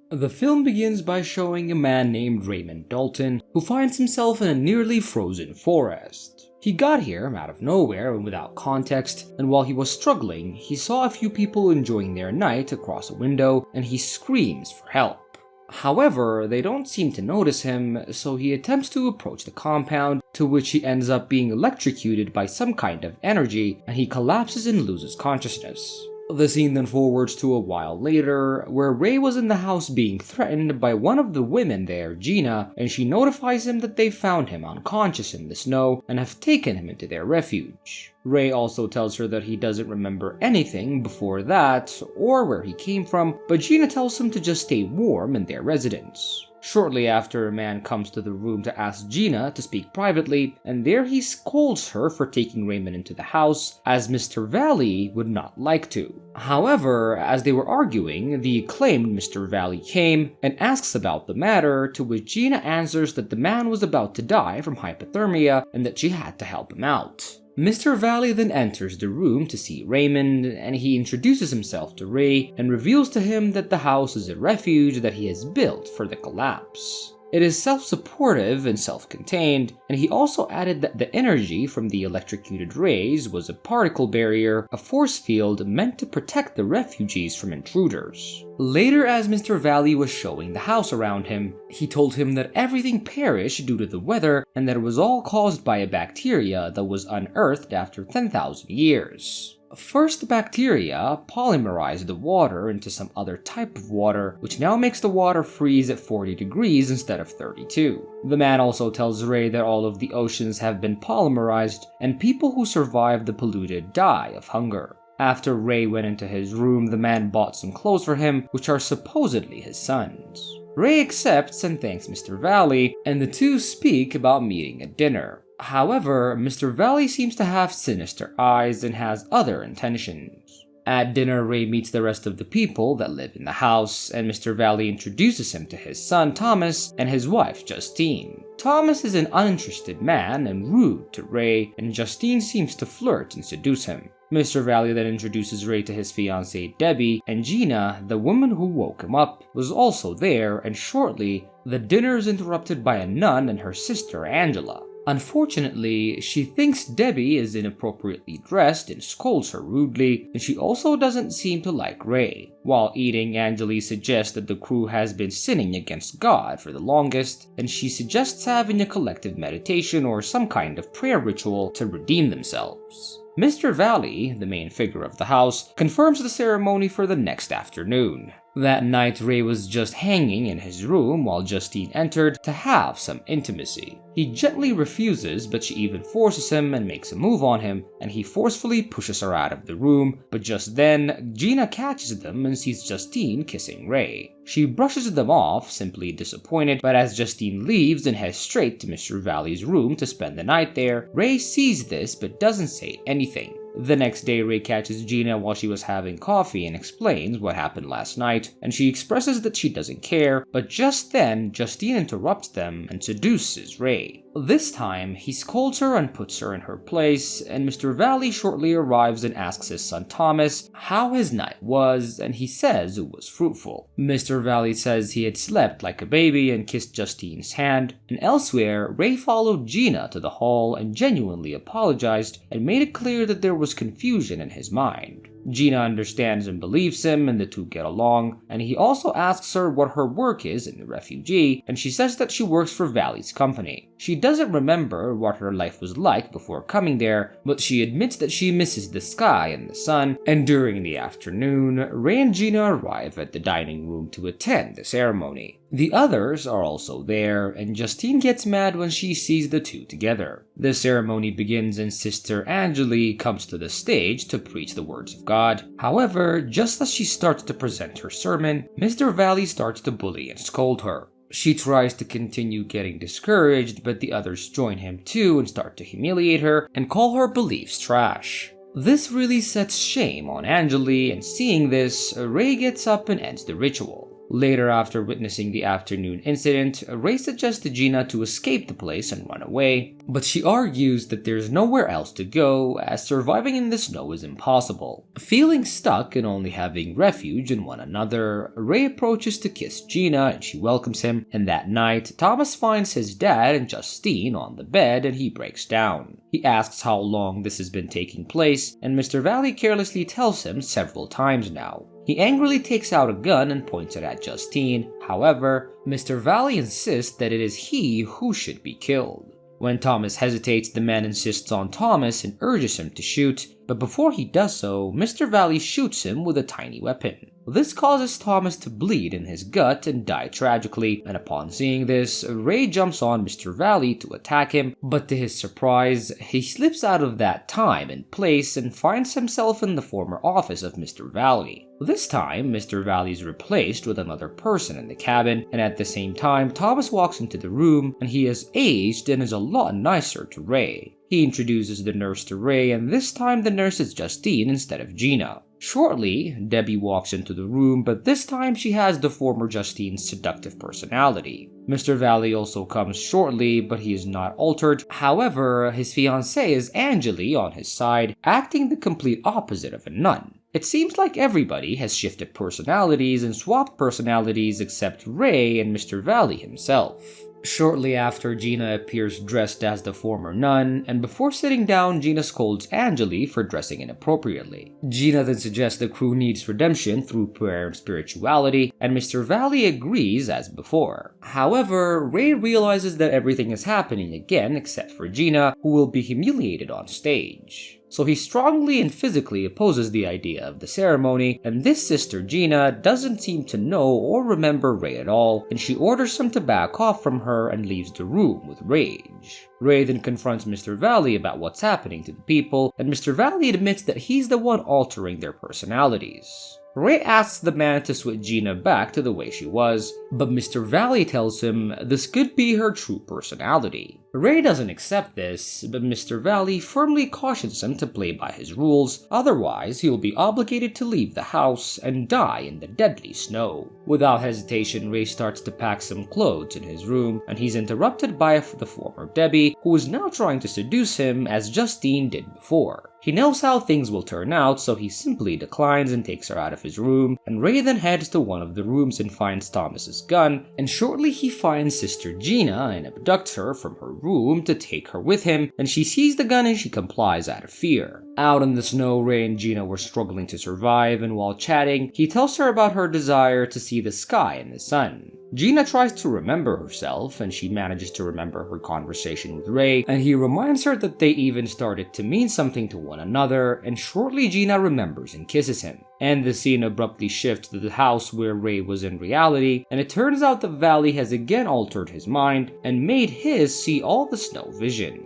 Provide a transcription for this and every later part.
The film begins by showing a man named Raymond Dalton who finds himself in a nearly frozen forest. He got here out of nowhere and without context, and while he was struggling, he saw a few people enjoying their night across a window and he screams for help. However, they don't seem to notice him, so he attempts to approach the compound, to which he ends up being electrocuted by some kind of energy, and he collapses and loses consciousness. The scene then forwards to a while later, where Ray was in the house being threatened by one of the women there, Gina, and she notifies him that they found him unconscious in the snow and have taken him into their refuge. Ray also tells her that he doesn't remember anything before that, or where he came from, but Gina tells him to just stay warm in their residence. Shortly after, a man comes to the room to ask Gina to speak privately, and there he scolds her for taking Raymond into the house, as Mr. Valley would not like to. However, as they were arguing, the acclaimed Mr. Valley came and asks about the matter, to which Gina answers that the man was about to die from hypothermia and that she had to help him out. Mr. Valley then enters the room to see Raymond, and he introduces himself to Ray and reveals to him that the house is a refuge that he has built for the collapse. It is self-supportive and self-contained, and he also added that the energy from the electrocuted rays was a particle barrier, a force field meant to protect the refugees from intruders. Later, as Mr. Valley was showing the house around him, he told him that everything perished due to the weather and that it was all caused by a bacteria that was unearthed after 10,000 years. First, the bacteria polymerized the water into some other type of water, which now makes the water freeze at 40 degrees instead of 32. The man also tells Ray that all of the oceans have been polymerized, and people who survive the polluted die of hunger. After Ray went into his room, the man bought some clothes for him, which are supposedly his son's. Ray accepts and thanks Mr. Valley, and the two speak about meeting at dinner. However, Mr. Valley seems to have sinister eyes and has other intentions. At dinner, Ray meets the rest of the people that live in the house, and Mr. Valley introduces him to his son Thomas and his wife Justine. Thomas is an uninterested man and rude to Ray, and Justine seems to flirt and seduce him. Mr. Valley then introduces Ray to his fiancée Debbie, and Gina, the woman who woke him up, was also there, and shortly, the dinner is interrupted by a nun and her sister Angela. Unfortunately, she thinks Debbie is inappropriately dressed and scolds her rudely, and she also doesn't seem to like Ray. While eating, Angela suggests that the crew has been sinning against God for the longest, and she suggests having a collective meditation or some kind of prayer ritual to redeem themselves. Mr. Valley, the main figure of the house, confirms the ceremony for the next afternoon. That night, Ray was just hanging in his room while Justine entered to have some intimacy. He gently refuses, but she even forces him and makes a move on him, and he forcefully pushes her out of the room, but just then, Gina catches them and sees Justine kissing Ray. She brushes them off, simply disappointed, but as Justine leaves and heads straight to Mr. Valley's room to spend the night there, Ray sees this but doesn't say anything. The next day, Ray catches Gina while she was having coffee and explains what happened last night, and she expresses that she doesn't care, but just then, Justine interrupts them and seduces Ray. This time, he scolds her and puts her in her place, and Mr. Valley shortly arrives and asks his son Thomas how his night was, and he says it was fruitful. Mr. Valley says he had slept like a baby and kissed Justine's hand, and elsewhere, Ray followed Gina to the hall and genuinely apologized and made it clear that there was confusion in his mind. Gina understands and believes him, and the two get along, and he also asks her what her work is in the Refugee, and she says that she works for Valley's company. She doesn't remember what her life was like before coming there, but she admits that she misses the sky and the sun, and during the afternoon, Ray and Gina arrive at the dining room to attend the ceremony. The others are also there, and Justine gets mad when she sees the two together. The ceremony begins and Sister Angela comes to the stage to preach the words of God. However, just as she starts to present her sermon, Mr. Valley starts to bully and scold her. She tries to continue getting discouraged, but the others join him too and start to humiliate her and call her beliefs trash. This really sets shame on Angela, and seeing this, Ray gets up and ends the ritual. Later, after witnessing the afternoon incident, Ray suggests to Gina to escape the place and run away, but she argues that there's nowhere else to go as surviving in the snow is impossible. Feeling stuck and only having refuge in one another, Ray approaches to kiss Gina and she welcomes him, and that night, Thomas finds his dad and Justine on the bed and he breaks down. He asks how long this has been taking place, and Mr. Valley carelessly tells him several times now. He angrily takes out a gun and points it at Justine. However, Mr. Valley insists that it is he who should be killed. When Thomas hesitates, the man insists on Thomas and urges him to shoot, but before he does so, Mr. Valley shoots him with a tiny weapon. This causes Thomas to bleed in his gut and die tragically, and upon seeing this, Ray jumps on Mr. Valley to attack him, but to his surprise, he slips out of that time and place and finds himself in the former office of Mr. Valley. This time, Mr. Valley is replaced with another person in the cabin, and at the same time, Thomas walks into the room and he has aged and is a lot nicer to Ray. He introduces the nurse to Ray, and this time the nurse is Justine instead of Gina. Shortly, Debbie walks into the room, but this time she has the former Justine's seductive personality. Mr. Valley also comes shortly, but he is not altered. However, his fiancée is Angeli on his side, acting the complete opposite of a nun. It seems like everybody has shifted personalities and swapped personalities except Ray and Mr. Valley himself. Shortly after, Gina appears dressed as the former nun, and before sitting down, Gina scolds Angeli for dressing inappropriately. Gina then suggests the crew needs redemption through prayer and spirituality, and Mr. Valley agrees as before. However, Ray realizes that everything is happening again except for Gina, who will be humiliated on stage. So he strongly and physically opposes the idea of the ceremony, and this sister Gina doesn't seem to know or remember Ray at all, and she orders him to back off from her and leaves the room with rage. Ray then confronts Mr. Valley about what's happening to the people, and Mr. Valley admits that he's the one altering their personalities. Ray asks the man to switch Gina back to the way she was, but Mr. Valley tells him this could be her true personality. Ray doesn't accept this, but Mr. Valley firmly cautions him to play by his rules, otherwise he'll be obligated to leave the house and die in the deadly snow. Without hesitation, Ray starts to pack some clothes in his room, and he's interrupted by the former Debbie, who is now trying to seduce him as Justine did before. He knows how things will turn out, so he simply declines and takes her out of his room, and Ray then heads to one of the rooms and finds Thomas's gun, and shortly he finds Sister Gina and abducts her from her room to take her with him, and she sees the gun and she complies out of fear. Out in the snow, Ray and Gina were struggling to survive, and while chatting, he tells her about her desire to see the sky and the sun. Gina tries to remember herself, and she manages to remember her conversation with Ray, and he reminds her that they even started to mean something to one another, and shortly Gina remembers and kisses him. And the scene abruptly shifts to the house where Ray was in reality, and it turns out the Valley has again altered his mind and made his see all the snow visions.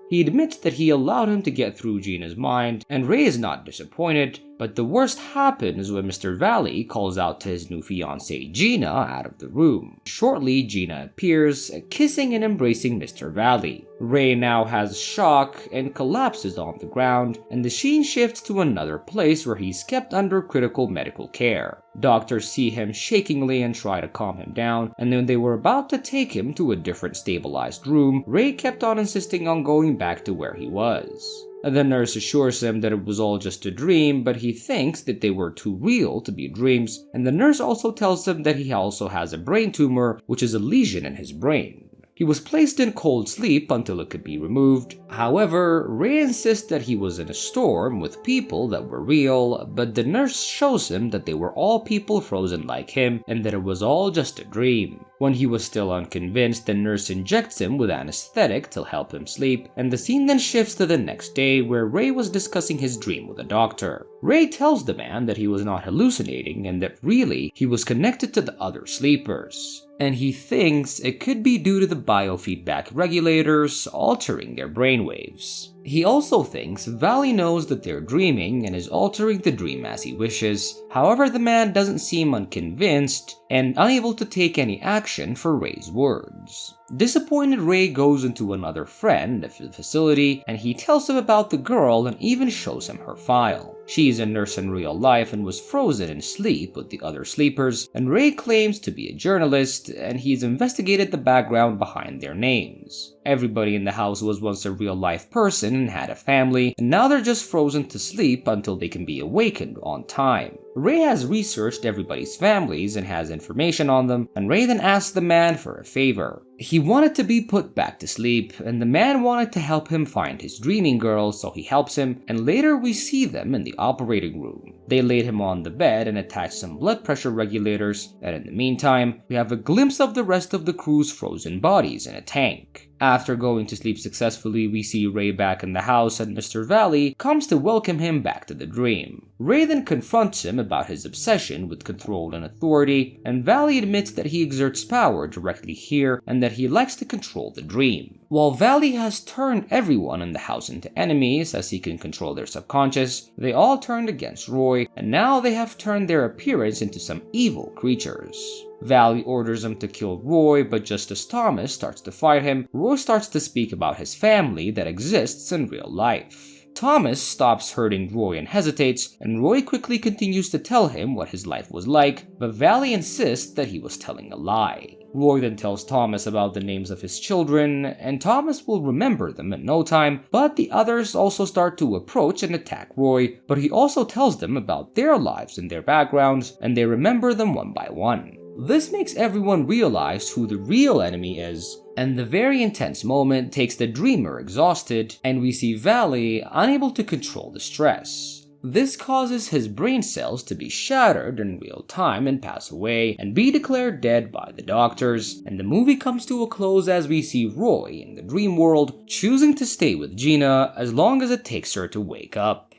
He admits that he allowed him to get through Gina's mind, and Ray is not disappointed, but the worst happens when Mr. Valley calls out to his new fiancée Gina out of the room. Shortly, Gina appears, kissing and embracing Mr. Valley. Ray now has shock and collapses on the ground, and the scene shifts to another place where he's kept under critical medical care. Doctors see him shakingly and try to calm him down, and when they were about to take him to a different stabilized room, Ray kept on insisting on going back to where he was. The nurse assures him that it was all just a dream, but he thinks that they were too real to be dreams, and the nurse also tells him that he also has a brain tumor, which is a lesion in his brain. He was placed in cold sleep until it could be removed. However, Ray insists that he was in a storm with people that were real, but the nurse shows him that they were all people frozen like him and that it was all just a dream. When he was still unconvinced, the nurse injects him with anesthetic to help him sleep, and the scene then shifts to the next day where Ray was discussing his dream with a doctor. Ray tells the man that he was not hallucinating and that really he was connected to the other sleepers, and he thinks it could be due to the biofeedback regulators altering their brainwaves. He also thinks Valley knows that they're dreaming and is altering the dream as he wishes. However, the man doesn't seem unconvinced and unable to take any action for Ray's words. Disappointed, Ray goes into another friend at the facility and he tells him about the girl and even shows him her file. She is a nurse in real life and was frozen in sleep with the other sleepers, and Ray claims to be a journalist and he's investigated the background behind their names. Everybody in the house was once a real life person and had a family, and now they're just frozen to sleep until they can be awakened on time. Ray has researched everybody's families and has information on them, and Ray then asks the man for a favor. He wanted to be put back to sleep, and the man wanted to help him find his dreaming girl, so he helps him, and later we see them in the operating room. They laid him on the bed and attached some blood pressure regulators, and in the meantime, we have a glimpse of the rest of the crew's frozen bodies in a tank. After going to sleep successfully, we see Ray back in the house and Mr. Valley comes to welcome him back to the dream. Ray then confronts him about his obsession with control and authority, and Valley admits that he exerts power directly here and that he likes to control the dream. While Valley has turned everyone in the house into enemies as he can control their subconscious, they all turned against Roy, and now they have turned their appearance into some evil creatures. Valley orders him to kill Roy, but just as Thomas starts to fight him, Roy starts to speak about his family that exists in real life. Thomas stops hurting Roy and hesitates, and Roy quickly continues to tell him what his life was like, but Valley insists that he was telling a lie. Roy then tells Thomas about the names of his children, and Thomas will remember them in no time, but the others also start to approach and attack Roy, but he also tells them about their lives and their backgrounds, and they remember them one by one. This makes everyone realize who the real enemy is, and the very intense moment takes the dreamer exhausted, and we see Valley unable to control the stress. This causes his brain cells to be shattered in real time and pass away and be declared dead by the doctors, and the movie comes to a close as we see Roy in the dream world choosing to stay with Gina as long as it takes her to wake up.